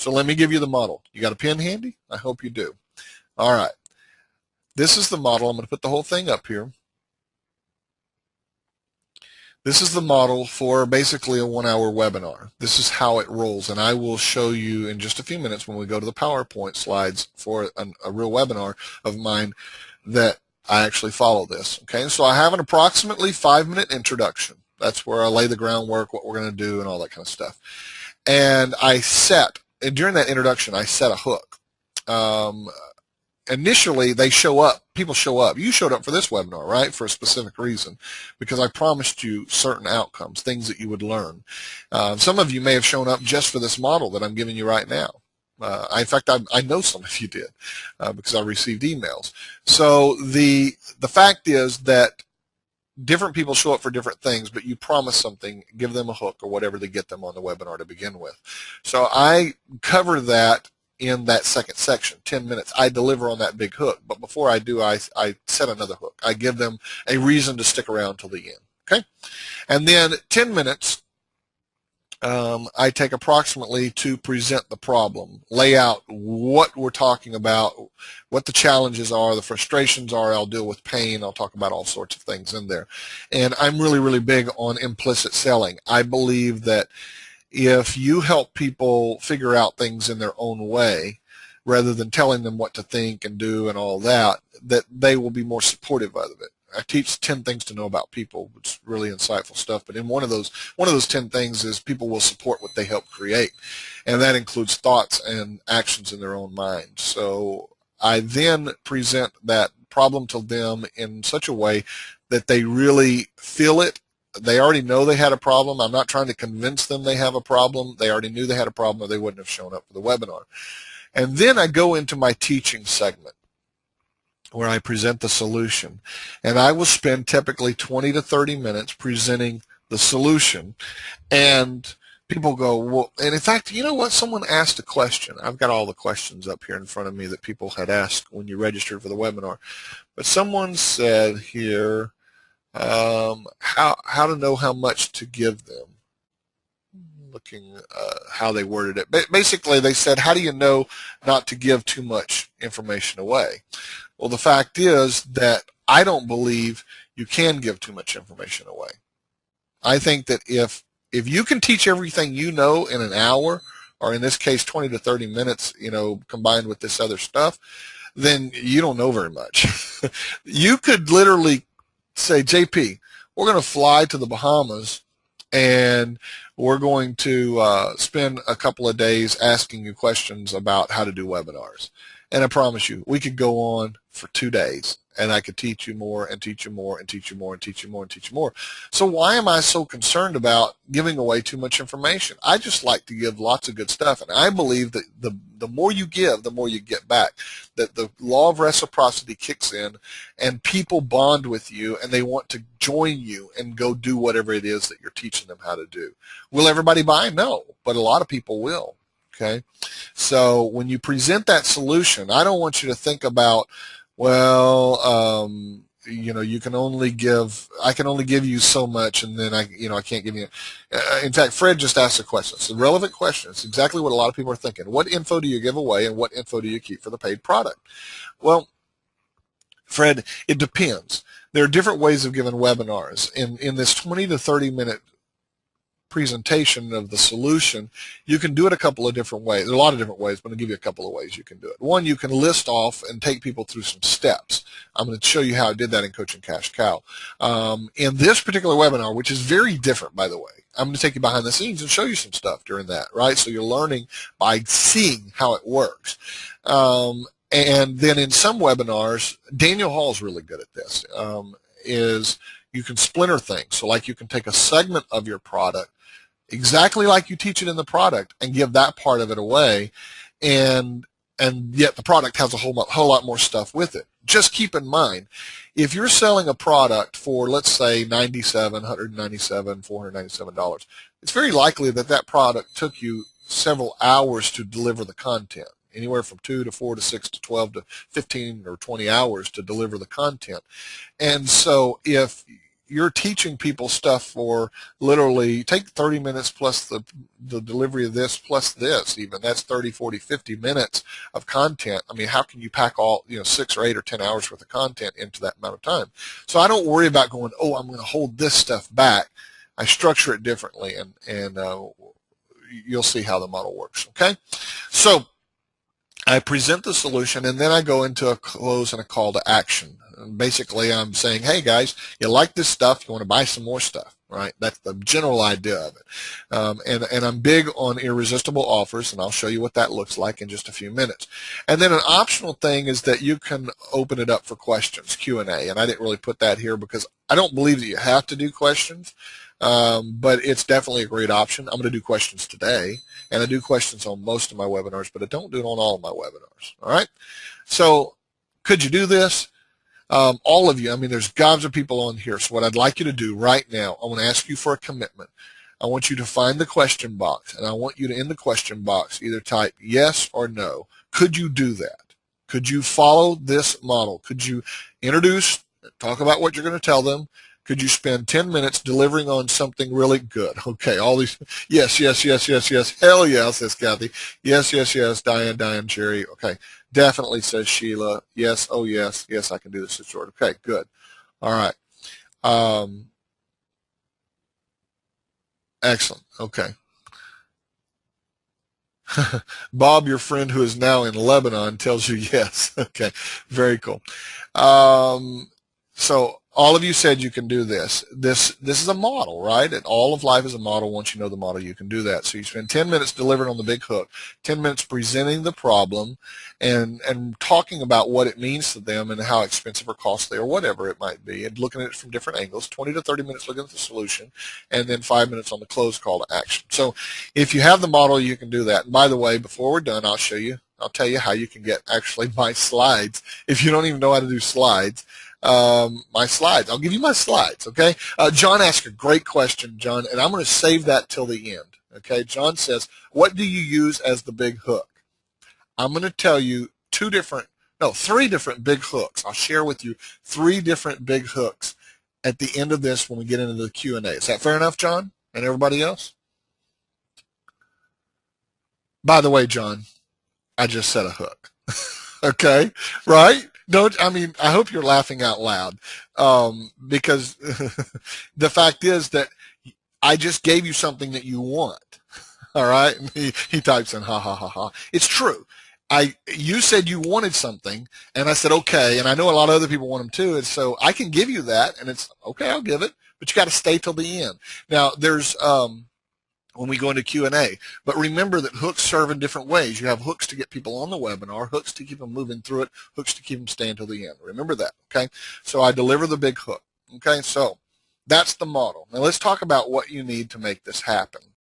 So let me give you the model. You got a pen handy? I hope you do. All right. This is the model. I'm going to put the whole thing up here. This is the model for basically a 1-hour webinar. This is how it rolls, and I will show you in just a few minutes when we go to the PowerPoint slides for a real webinar of mine that I actually follow this. Okay, so I have an approximately 5-minute introduction. That's where I lay the groundwork, what we're going to do, and all that kind of stuff. And during that introduction, I set a hook. Initially, they show up. People show up. You showed up for this webinar, right, for a specific reason, because I promised you certain outcomes, things that you would learn. Some of you may have shown up just for this model that I'm giving you right now. In fact, I know some of you did because I received emails. So the fact is that different people show up for different things, but you promise something, give them a hook or whatever to get them on the webinar to begin with. So I cover that in that second section, 10 minutes. I deliver on that big hook, but before I do, I set another hook. I give them a reason to stick around till the end, okay? And then 10 minutes, I take approximately to present the problem, lay out what we're talking about, what the challenges are, the frustrations are. I'll deal with pain. I'll talk about all sorts of things in there. And I'm really, really big on implicit selling. I believe that if you help people figure out things in their own way, rather than telling them what to think and do and all that, that they will be more supportive of it. I teach 10 things to know about people, which is really insightful stuff. But in one of those 10 things is people will support what they help create, and that includes thoughts and actions in their own mind. So I then present that problem to them in such a way that they really feel it. They already know they had a problem. I'm not trying to convince them they have a problem. They already knew they had a problem or they wouldn't have shown up for the webinar. And then I go into my teaching segment where I present the solution. And I will spend typically 20 to 30 minutes presenting the solution. And people go, well, and in fact, you know what? Someone asked a question. I've got all the questions up here in front of me that people had asked when you registered for the webinar. But someone said here, how to know how much to give them. Looking how they worded it. Basically, they said, how do you know not to give too much information away? Well, the fact is that I don't believe you can give too much information away. I think that if you can teach everything you know in an hour, or in this case 20 to 30 minutes, combined with this other stuff, then you don't know very much. You could literally say, JP, we're going to fly to the Bahamas and we're going to spend a couple of days asking you questions about how to do webinars. And I promise you, we could go on for 2 days, and I could teach you more and teach you more and teach you more and teach you more and teach you more. So why am I so concerned about giving away too much information? I just like to give lots of good stuff, and I believe that the more you give, the more you get back, that the law of reciprocity kicks in, and people bond with you, and they want to join you and go do whatever it is that you're teaching them how to do. Will everybody buy? No, but a lot of people will. Okay, so when you present that solution, I don't want you to think about, well, you can only give, I can only give you so much, and then I can't give you. In fact, Fred just asked a question. It's a relevant question. It's exactly what a lot of people are thinking. What info do you give away, and what info do you keep for the paid product? Well, Fred, it depends. There are different ways of giving webinars. In this 20 to 30 minute presentation of the solution, you can do it a couple of different ways. There are a lot of different ways, but I'll give you a couple of ways you can do it. One, you can list off and take people through some steps. I'm going to show you how I did that in Coaching Cash Cow. In this particular webinar, which is very different, by the way, I'm going to take you behind the scenes and show you some stuff during that, right? So you're learning by seeing how it works. And then in some webinars, Daniel Hall's really good at this, is you can splinter things. So like you can take a segment of your product, exactly like you teach it in the product, and give that part of it away, and yet the product has a whole lot more stuff with it. Just keep in mind, if you're selling a product for, let's say, $97, $197, $497, it's very likely that that product took you several hours to deliver the content, anywhere from 2 to 4 to 6 to 12 to 15 or 20 hours to deliver the content. And so if you're teaching people stuff for literally take 30 minutes plus the delivery of this plus this even. That's 30, 40, 50 minutes of content. I mean, how can you pack all, 6 or 8 or 10 hours worth of content into that amount of time? So I don't worry about going, oh, I'm going to hold this stuff back. I structure it differently, and you'll see how the model works, okay? So I present the solution, and then I go into a close and a call to action. And basically, I'm saying, hey, guys, you like this stuff. You want to buy some more stuff, right? That's the general idea of it. And I'm big on irresistible offers, and I'll show you what that looks like in just a few minutes. And then an optional thing is that you can open it up for questions, Q&A. And I didn't really put that here because I don't believe that you have to do questions. But it's definitely a great option. I'm going to do questions today, and I do questions on most of my webinars, but I don't do it on all of my webinars. All right. So could you do this? All of you, I mean, there's gobs of people on here. So what I'd like you to do right now, I want to ask you for a commitment. I want you to find the question box, and I want you to, in the question box, either type yes or no. Could you do that? Could you follow this model? Could you introduce, talk about what you're going to tell them? Could you spend 10 minutes delivering on something really good? Okay, all these, yes, yes, yes, yes, yes, hell yes, says Kathy. Yes, yes, yes, Diane, Jerry. Okay, definitely, says Sheila. Yes, oh yes, yes, I can do this, says George. Okay, good. All right. Excellent, okay. Bob, your friend who is now in Lebanon, tells you yes. Okay, very cool. So all of you said you can do this. This is a model, right? And all of life is a model. Once you know the model, you can do that. So you spend 10 minutes delivering on the big hook, 10 minutes presenting the problem and talking about what it means to them and how expensive or costly or whatever it might be, and looking at it from different angles, 20 to 30 minutes looking at the solution, and then 5 minutes on the close call to action. So if you have the model, you can do that. And by the way, before we're done, I'll tell you how you can get actually my slides. If you don't even know how to do slides, my slides. I'll give you my slides, okay? John asked a great question, John, and I'm going to save that till the end, okay? John says, what do you use as the big hook? I'm going to tell you three different big hooks. I'll share with you 3 different big hooks at the end of this when we get into the Q&A. Is that fair enough, John, and everybody else? By the way, John, I just said a hook, okay, right? I hope you're laughing out loud because the fact is that I just gave you something that you want, all right? And he types in, ha, ha, ha, ha. It's true. You said you wanted something, and I said, okay, and I know a lot of other people want them too, and so I can give you that, and it's, okay, I'll give it, but you got to stay till the end. Now, there's when we go into Q&A. But remember that hooks serve in different ways. You have hooks to get people on the webinar, hooks to keep them moving through it, hooks to keep them staying till the end. Remember that, okay? So I deliver the big hook, okay? So that's the model. Now let's talk about what you need to make this happen.